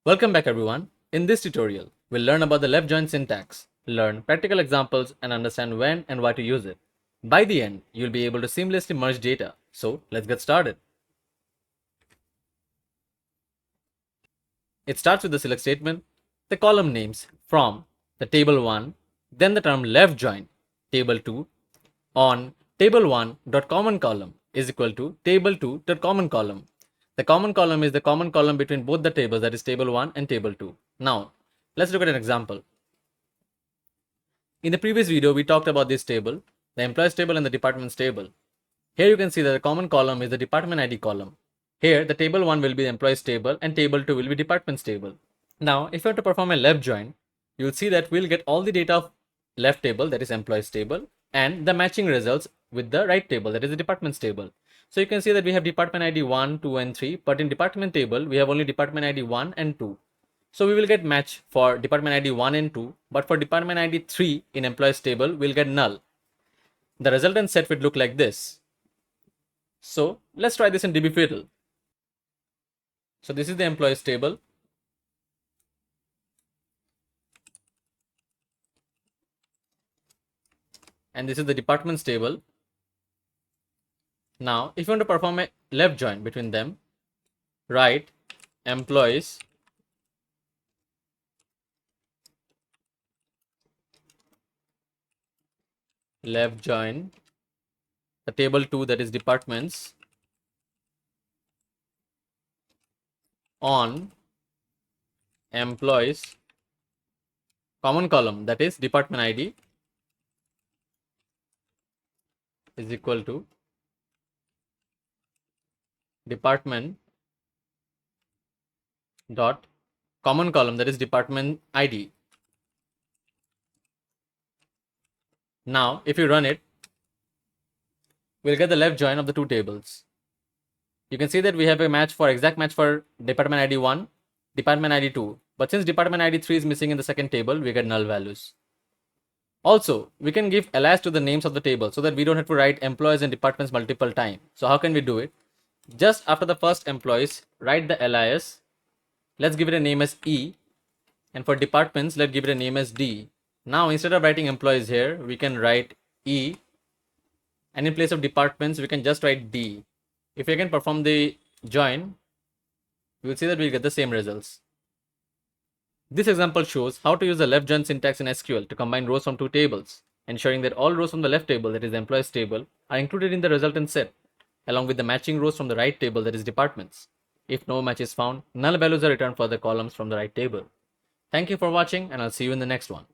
Welcome back everyone. In this tutorial, we'll learn about the left join syntax, learn practical examples and understand when and why to use it. By the end, you'll be able to seamlessly merge data. So let's get started. It starts with the select statement, the column names from the table 1, then the term left join, table 2, on table1.common column is equal to table2.common column. The common column is the common column between both the tables, that is table 1 and table 2. Now, let's look at an example. In the previous video, we talked about this table, the employees table and the departments table. Here you can see that the common column is the department ID column. Here, the table 1 will be the employees table and table 2 will be departments table. Now, if you want to perform a left join, you will see that we'll get all the data of left table, that is employees table, and the matching results with the right table, that is the departments table. So you can see that we have department ID 1, 2 and 3, but in department table, we have only department ID 1 and 2. So we will get match for department ID 1 and 2, but for department ID 3 in employees table, we'll get null. The resultant set would look like this. So let's try this in dbfiddle. So this is the employees table. And this is the departments table. Now, if you want to perform a left join between them, write employees left join the table 2, that is departments, on employees common column, that is department ID, is equal to department dot common column, that is department ID. Now, if you run it, we'll get the left join of the two tables. You can see that we have a match for exact match for department ID 1, department ID 2. But since department ID 3 is missing in the second table, we get null values. Also, we can give alias to the names of the table so that we don't have to write employees and departments multiple times. So how can we do it? Just after the first employees, write the alias. Let's give it a name as E. And for departments, let's give it a name as D. Now, instead of writing employees here, we can write E. And in place of departments, we can just write D. If we can perform the join, we will see that we'll get the same results. This example shows how to use the left join syntax in SQL to combine rows from two tables, ensuring that all rows from the left table, that is the employees table, are included in the resultant set, along with the matching rows from the right table, that is departments. If no match is found, null values are returned for the columns from the right table. Thank you for watching, and I'll see you in the next one.